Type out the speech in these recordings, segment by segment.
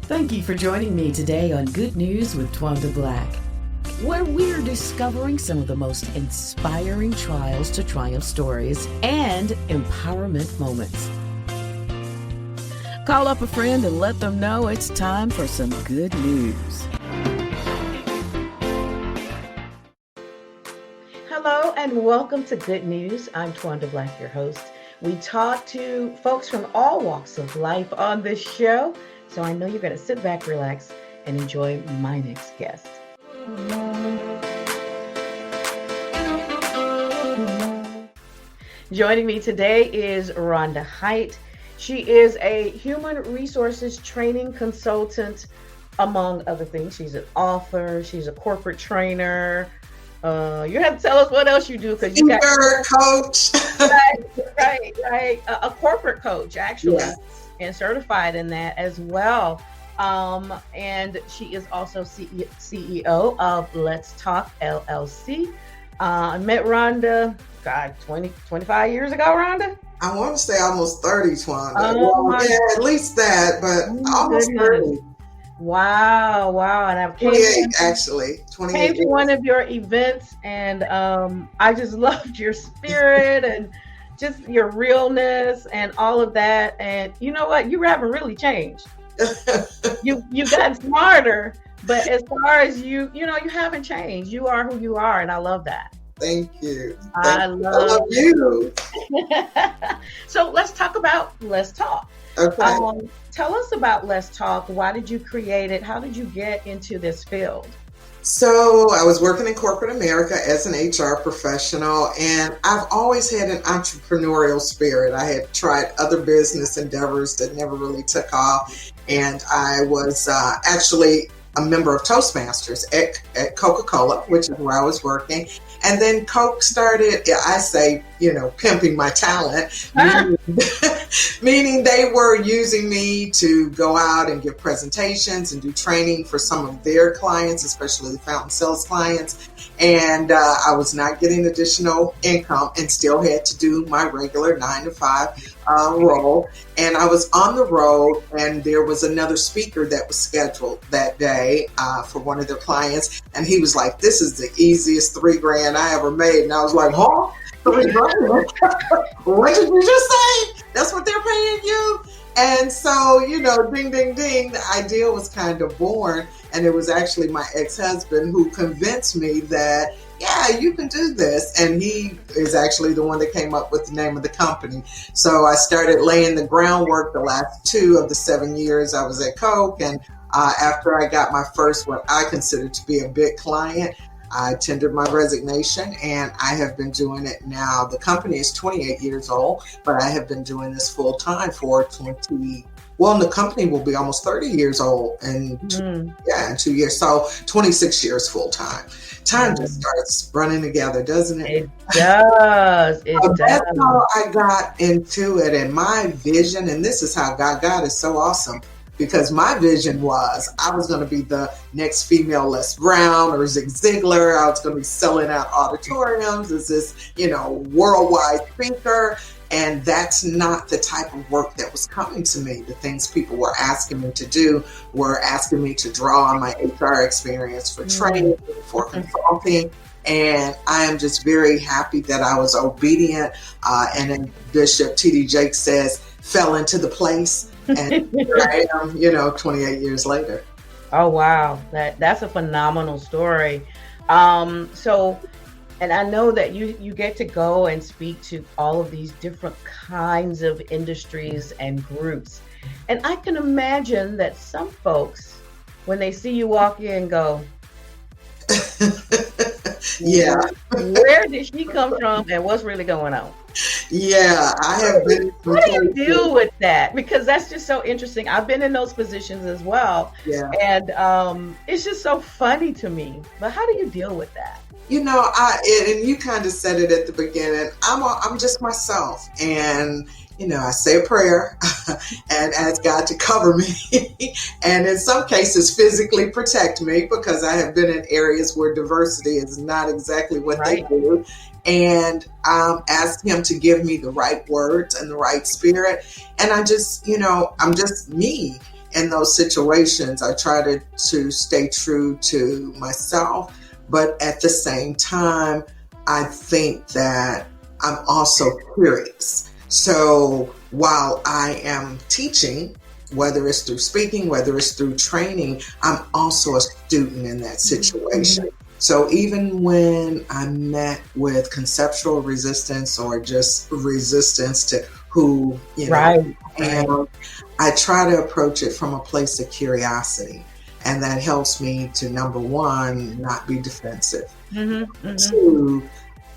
Thank you for joining me today on Good News with Twanda Black, where we're discovering some of the most inspiring trials to triumph stories and empowerment moments. Call up a friend and let them know it's time for some good news. Hello and welcome to Good News. I'm Twanda Black, your host. We talk to folks from all walks of life on this show, so I know you're going to sit back, relax, and enjoy my next guest. Joining me today is Rhonda Hight. She is a human resources training consultant, among other things. She's an author. She's a corporate trainer. You have to tell us what else you do, because you got coach. right. A corporate coach, actually, yes. And certified in that as well. And she is also CEO of Let's Talk LLC. I met Rhonda, 25 years ago, Rhonda? I want to say almost 30, Twanda. At least that, but almost 30. Wow. And I've 28, actually. 28 came to one of your events, and I just loved your spirit and just your realness and all of that. And you know what? You haven't really changed. You've gotten smarter, but as far as you haven't changed. You are who you are, and I love that. Thank you. I love you. So let's talk about Let's Talk. Okay. Tell us about Let's Talk. Why did you create it? How did you get into this field? So I was working in corporate America as an HR professional, and I've always had an entrepreneurial spirit. I had tried other business endeavors that never really took off, and I was actually a member of Toastmasters at Coca-Cola, which is where I was working. And then Coke started, I say, pimping my talent, meaning they were using me to go out and give presentations and do training for some of their clients, especially the fountain sales clients. And I was not getting additional income and still had to do my regular 9-to-5 role. And I was on the road, and there was another speaker that was scheduled that day for one of their clients. And he was like, "This is the easiest $3,000 I ever made." And I was like, "Huh? $3,000? What did you just say? That's what they're paying you?" And so, ding, ding, ding, the idea was kind of born. And it was actually my ex-husband who convinced me that, yeah, you can do this. And he is actually the one that came up with the name of the company. So I started laying the groundwork the last 2 of the 7 years I was at Coke. And after I got my first, what I consider to be a big client, I tendered my resignation, and I have been doing it now. The company is 28 years old, but I have been doing this full time for the company will be almost 30 years old in 2 years. So 26 years full time. Time just starts running together, doesn't it? It does. That's how I got into it, and my vision, and this is how God is so awesome. Because my vision was I was going to be the next female Les Brown or Zig Ziglar. I was going to be selling out auditoriums as this, worldwide speaker. And that's not the type of work that was coming to me. The things people were asking me to do were asking me to draw on my HR experience for training, for consulting. And I am just very happy that I was obedient. And then Bishop T.D. Jakes says, fell into the place. And here I am, 28 years later. Oh, wow. That's a phenomenal story. And I know that you get to go and speak to all of these different kinds of industries and groups. And I can imagine that some folks, when they see you walk in, go, yeah, where did she come from and what's really going on? Yeah, I have been. How do you deal with that? Because that's just so interesting. I've been in those positions as well. Yeah. And it's just so funny to me. But how do you deal with that? And you kind of said it at the beginning. I'm just myself, and I say a prayer and ask God to cover me, and in some cases physically protect me, because I have been in areas where diversity is not exactly what they do. And ask him to give me the right words and the right spirit. And I just, I'm just me. in those situations, I try to stay true to myself, but at the same time, I think that I'm also curious. So while I am teaching, whether it's through speaking, whether it's through training, I'm also a student in that situation. So even when I'm met with conceptual resistance or just resistance to who, Right. and I try to approach it from a place of curiosity. And that helps me to, number one, not be defensive. Two,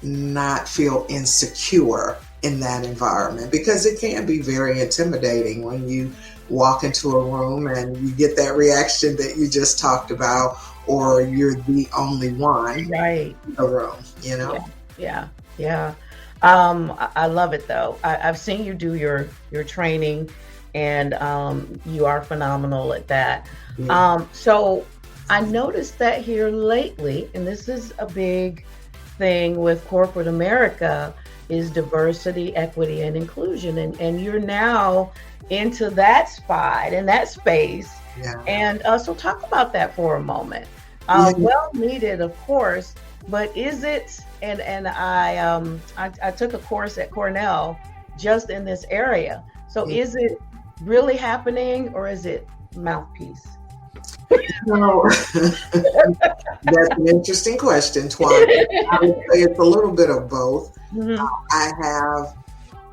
not feel insecure in that environment, because it can be very intimidating when you walk into a room and you get that reaction that you just talked about, or you're the only one Right. in the room, Yeah. I love it though. I've seen you do your training, and you are phenomenal at that. So I noticed that here lately, and this is a big thing with corporate America, is diversity, equity, and inclusion. And you're now into that spot and that space. Yeah. And so talk about that for a moment. Well needed, of course, but is it, and I took a course at Cornell just in this area. So is it really happening, or is it mouthpiece? So that's an interesting question, Twanda. I would say it's a little bit of both. I have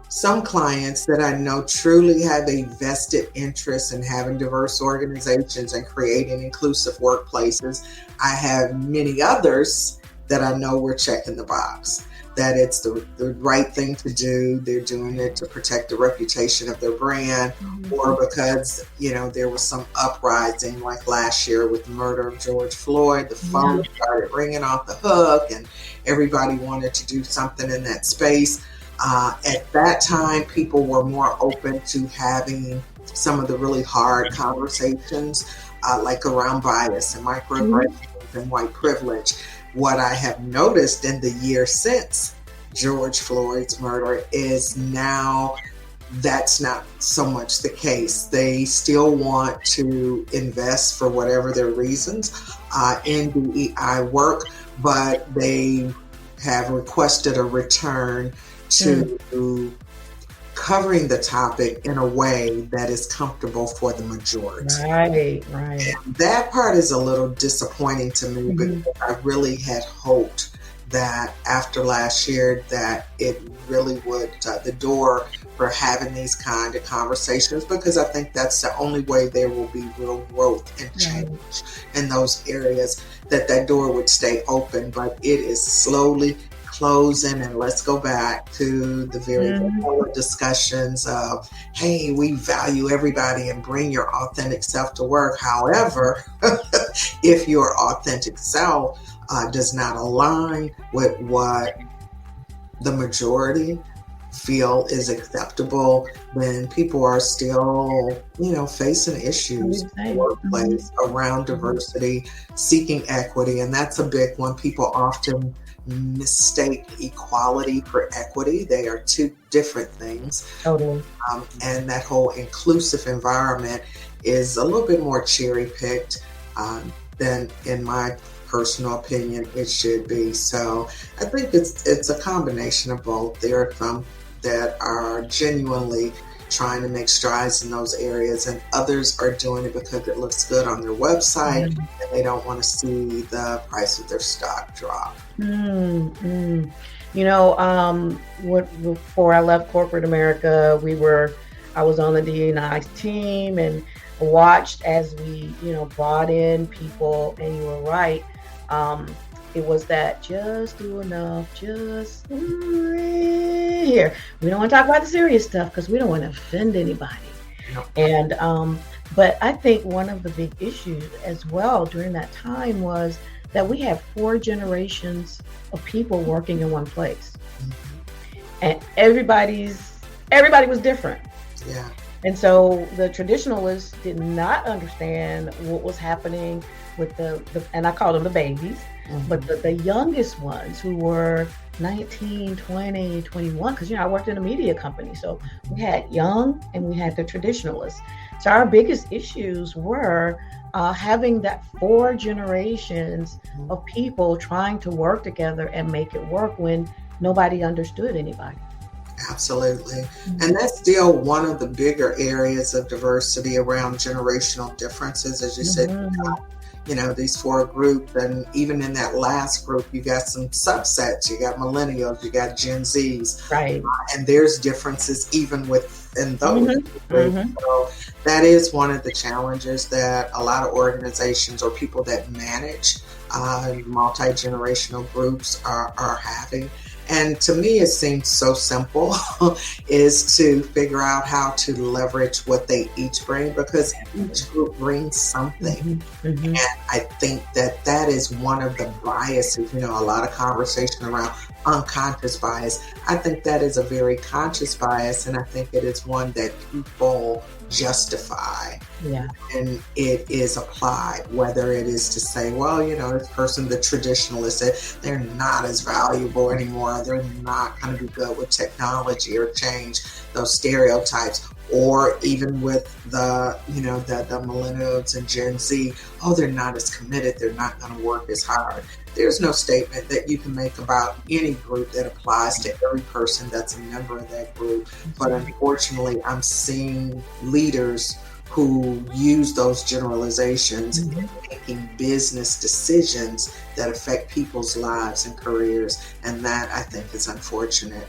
some clients that I know truly have a vested interest in having diverse organizations and creating inclusive workplaces. I have many others that I know we're checking the box, that it's the right thing to do. They're doing it to protect the reputation of their brand, or because, there was some uprising like last year with the murder of George Floyd. The phone started ringing off the hook and everybody wanted to do something in that space. At that time, people were more open to having some of the really hard conversations, like around bias and microaggressions and white privilege. What I have noticed in the year since George Floyd's murder is now that's not so much the case. They still want to invest, for whatever their reasons, in DEI work, but they have requested a return to covering the topic in a way that is comfortable for the majority. Right. And that part is a little disappointing to me, because I really had hoped that after last year that it really would, the door for having these kind of conversations, because I think that's the only way there will be real growth and change in those areas, that door would stay open. But it is slowly closing, and let's go back to the very vanilla discussions of, hey, we value everybody and bring your authentic self to work. However, if your authentic self does not align with what the majority feel is acceptable, then people are still, facing issues in the workplace around diversity, seeking equity. And that's a big one. People often mistake equality for equity. They are two different things. Totally. And that whole inclusive environment is a little bit more cherry picked than, in my personal opinion, it should be. So I think it's a combination of both. There are some that are genuinely trying to make strides in those areas, and others are doing it because it looks good on their website and they don't want to see the price of their stock drop. Before I left corporate America, I was on the DEI team and watched as we, brought in people, and you were right. It was that just do enough, just here. We don't want to talk about the serious stuff because we don't want to offend anybody. No. And but I think one of the big issues as well during that time was that we had 4 generations of people working in one place, and everybody was different. Yeah. And so the traditionalists did not understand what was happening with the and I call them the babies, but the youngest ones who were 19, 20, 21, because I worked in a media company. So we had young and we had the traditionalists. So our biggest issues were having that 4 generations of people trying to work together and make it work when nobody understood anybody. Absolutely. And that's still one of the bigger areas of diversity around generational differences. As you said, these 4 groups, and even in that last group, you got some subsets. You got millennials, you got Gen Zs, right? And there's differences even within those groups. So that is one of the challenges that a lot of organizations or people that manage multi-generational groups are having. And to me, it seems so simple is to figure out how to leverage what they each bring, because each group brings something. And I think that is one of the biases, a lot of conversation around unconscious bias. I think that is a very conscious bias, and I think it is one that people justify and it is applied, whether it is to say, well, this person, the traditionalist, they're not as valuable anymore, they're not going to be good with technology, or change those stereotypes, or even with the millennials and Gen Z, they're not as committed, they're not going to work as hard. There's no statement that you can make about any group that applies to every person that's a member of that group. But unfortunately, I'm seeing leaders who use those generalizations in making business decisions that affect people's lives and careers. And that, I think, is unfortunate.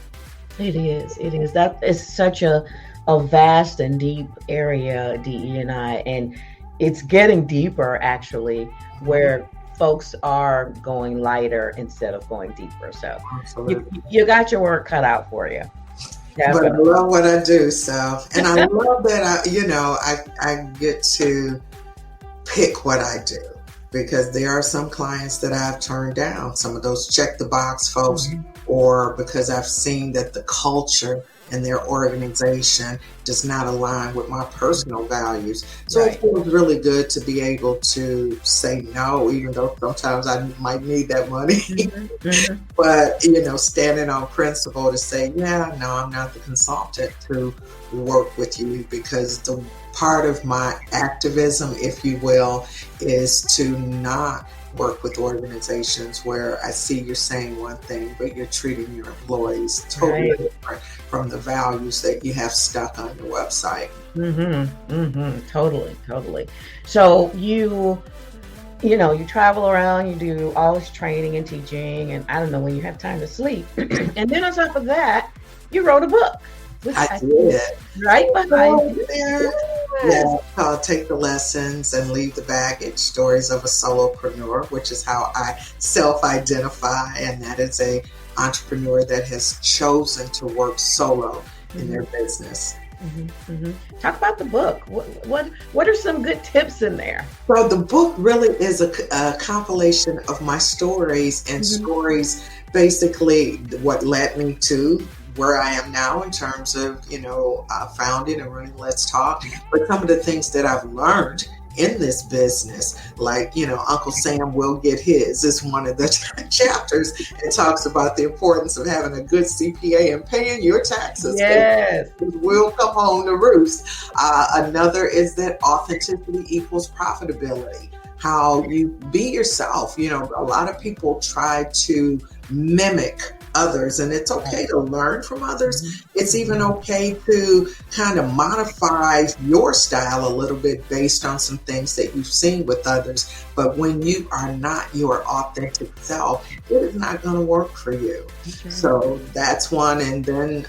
It is. That is such a vast and deep area, DE&I, and it's getting deeper, actually, where folks are going lighter instead of going deeper. So you got your work cut out for you. Definitely. But I love what I do, so, and I love that I get to pick what I do, because there are some clients that I've turned down, some of those check the box folks, or because I've seen that the culture and their organization does not align with my personal values. So it feels really good to be able to say no, even though sometimes I might need that money. But, standing on principle to say, no, I'm not the consultant to work with you, because the part of my activism, if you will, is to not work with organizations where I see you're saying one thing, but you're treating your employees totally different from the values that you have stuck on your website. Totally. So you travel around, you do all this training and teaching, and I don't know when you have time to sleep. And then on top of that, you wrote a book. I did. Right behind you there. Yeah, called Take the Lessons and Leave the Baggage, Stories of a Solopreneur, which is how I self-identify, and that is a entrepreneur that has chosen to work solo in their business. Talk about the book. What are some good tips in there? So the book really is a compilation of my stories, and stories, basically what led me to where I am now in terms of, founding and running Let's Talk, but some of the things that I've learned in this business, like, Uncle Sam will get his is one of the chapters. It talks about the importance of having a good CPA and paying your taxes. Yes. It will come home to roost. Another is that authenticity equals profitability. How you be yourself. A lot of people try to mimic others, and it's okay to learn from others. It's even okay to kind of modify your style a little bit based on some things that you've seen with others. But when you are not your authentic self, it is not going to work for you. Okay. So that's one. And then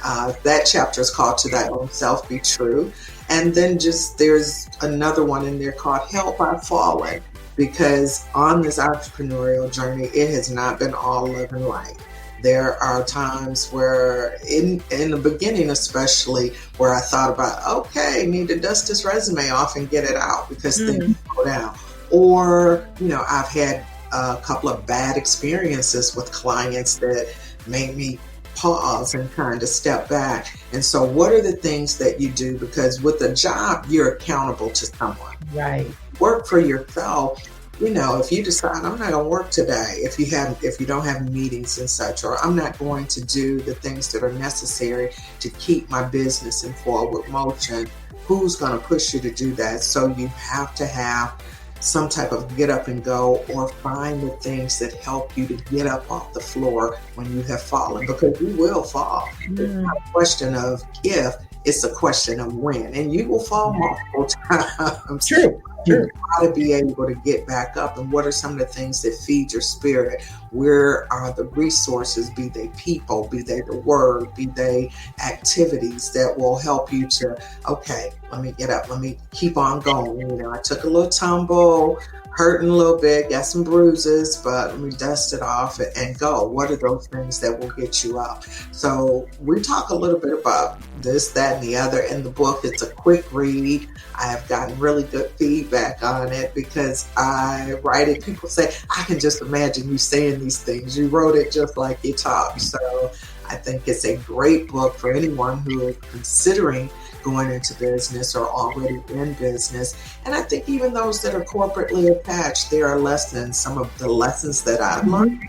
that chapter is called To Thy Own Self Be True. And then there's another one in there called Help I've Fallen, because on this entrepreneurial journey, it has not been all love and light. There are times where, in the beginning especially, where I thought about, okay, need to dust this resume off and get it out because things go down. Or, I've had a couple of bad experiences with clients that made me pause and kind of step back. And so what are the things that you do? Because with a job, you're accountable to someone. Right. Work for yourself. if you decide I'm not going to work today, if you don't have meetings and such, or I'm not going to do the things that are necessary to keep my business in forward motion, who's going to push you to do that? So you have to have some type of get up and go, or find the things that help you to get up off the floor when you have fallen, because you will fall. It's not a question of if, it's a question of when, and you will fall multiple times. True. You got to be able to get back up. And what are some of the things that feed your spirit? Where are the resources, be they people, be they the word, be they activities that will help you to, okay, let me get up, let me keep on going. I took a little tumble, hurting a little bit, got some bruises, but let me dust it off and go. What are those things that will get you up? So we talk a little bit about this, that, and the other in the book. It's a quick read. I have gotten really good feedback on it because I write it. People say, I can just imagine you saying these things. You wrote it just like you talk. So I think it's a great book for anyone who is considering going into business or already in business. And I think even those that are corporately attached, there are lessons, some of the lessons that I've learned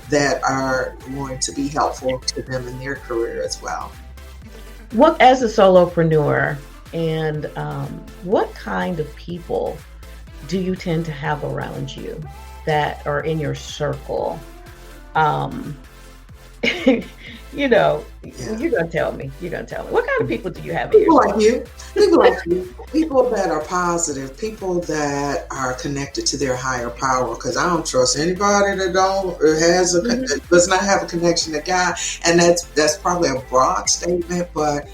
that are going to be helpful to them in their career as well. What, as a solopreneur, and what kind of people do you tend to have around you that are in your circle? You're gonna tell me. What kind of people do you have? People like you. People that are positive. People that are connected to their higher power. Because I don't trust anybody that does not have a connection to God. And that's probably a broad statement, but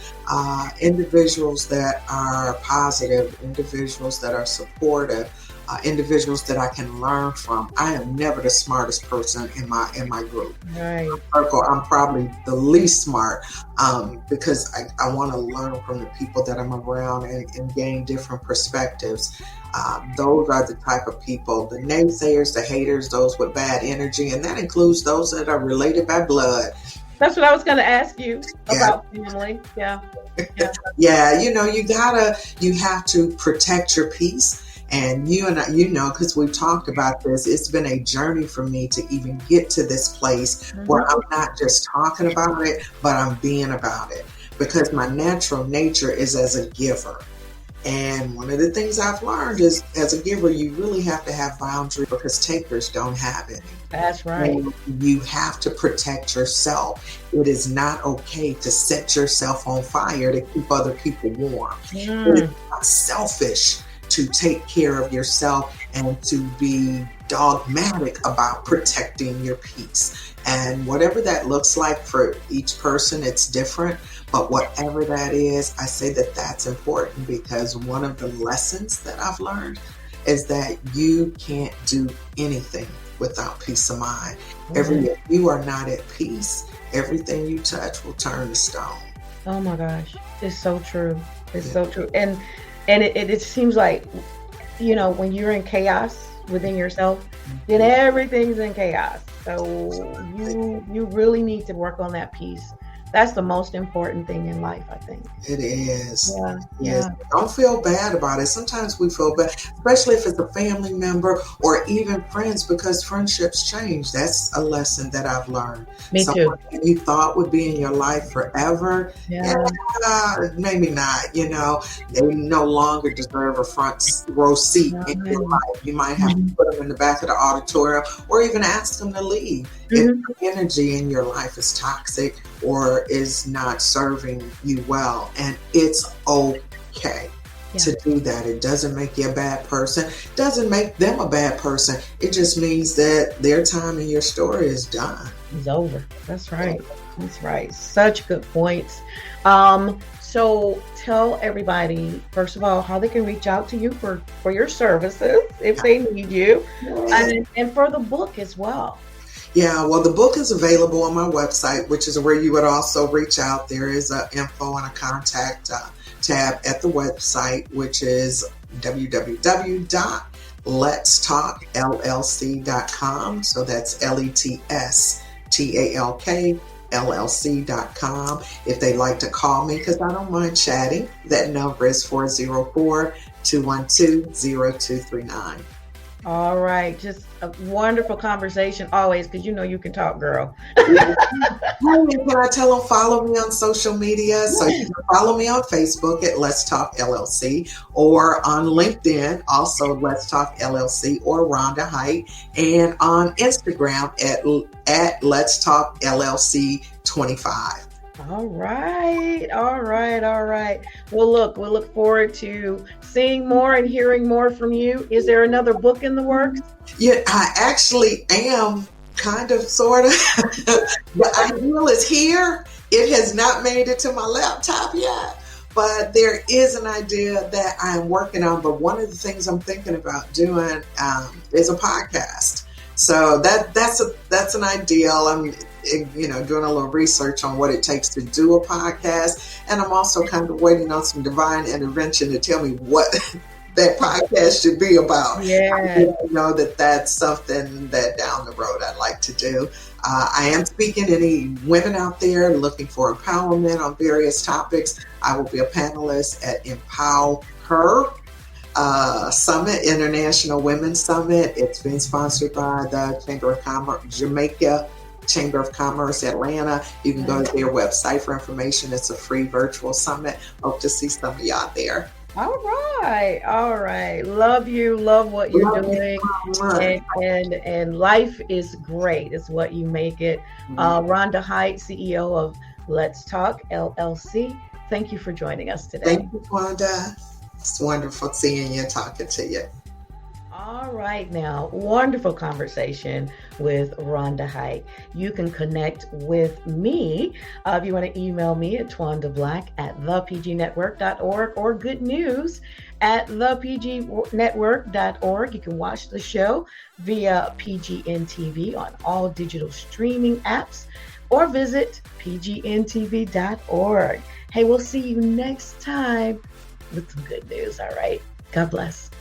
individuals that are positive, individuals that are supportive, individuals that I can learn from. I am never the smartest person in my group. Right. I'm probably the least smart because I want to learn from the people that I'm around and gain different perspectives. Those are the type of people, the naysayers, the haters, those with bad energy, and that includes those that are related by blood. That's what I was going to ask you about family. Yeah. Yeah, you have to protect your peace. And you and I, because we've talked about this, it's been a journey for me to even get to this place where I'm not just talking about it, but I'm being about it, because my natural nature is as a giver. And one of the things I've learned is, as a giver, you really have to have boundaries, because takers don't have any. That's right. And you have to protect yourself. It is not okay to set yourself on fire to keep other people warm. It's not selfish to take care of yourself and to be dogmatic about protecting your peace. And whatever that looks like for each person, it's different. But whatever that is, I say that that's important, because one of the lessons that I've learned is that you can't do anything without peace of mind. If you are not at peace, everything you touch will turn to stone. Oh my gosh, it's so true. It's so true. And it seems like, when you're in chaos within yourself, then everything's in chaos. So you really need to work on that piece. That's the most important thing in life, I think. It is. Yeah. Yes. Don't feel bad about it. Sometimes we feel bad, especially if it's a family member or even friends, because friendships change. That's a lesson that I've learned. Me Someone too. you thought would be in your life forever, maybe not. They no longer deserve a front row seat in your life. You might have to put them in the back of the auditorium, or even ask them to leave. If the energy in your life is toxic or is not serving you well, and it's okay to do that. It doesn't make you a bad person, doesn't make them a bad person. It just means that their time in your story is done. It's over. That's right. Such good points. So tell everybody, first of all, how they can reach out to you for your services if they need you, and for the book as well. Yeah, well, the book is available on my website, which is where you would also reach out. There is an info and a contact tab at the website, which is www.letstalkllc.com. So that's LETSTALKLLC.com. If they'd like to call me, because I don't mind chatting, that number is 404-212-0239. All right. Just a wonderful conversation always, because you know you can talk, girl. Can I tell them follow me on social media? So you can follow me on Facebook at Let's Talk LLC, or on LinkedIn, also Let's Talk LLC, or Rhonda Hight, and on Instagram at Let's Talk LLC 25. All right. All right. All right. Well, look, we'll look forward to seeing more and hearing more from you. Is there another book in the works? Yeah, I actually am kind of, sort of. The ideal is here. It has not made it to my laptop yet, but there is an idea that I'm working on. But one of the things I'm thinking about doing is a podcast. So that's an ideal. I'm doing a little research on what it takes to do a podcast, and I'm also kind of waiting on some divine intervention to tell me what that podcast should be about. Yeah. I know that's something that down the road I'd like to do. I am speaking to any women out there looking for empowerment on various topics. I will be a panelist at Empower Her Summit, International Women's Summit. It's been sponsored by the Chamber of Commerce, Jamaica Chamber of Commerce, Atlanta. You can go to their website for information. It's a free virtual summit. Hope to see some of y'all there. All right. All right. Love you. Love what you're doing. And life is great. It's what you make it. Rhonda Hight, CEO of Let's Talk LLC. Thank you for joining us today. Thank you, Twanda. It's wonderful seeing you and talking to you. All right, now, wonderful conversation with Rhonda Hight. You can connect with me if you want to email me at Twanda Black at thepgnetwork.org, or goodnews@thepgnetwork.org. You can watch the show via PGN TV on all digital streaming apps, or visit pgntv.org. Hey, we'll see you next time with some good news. All right. God bless.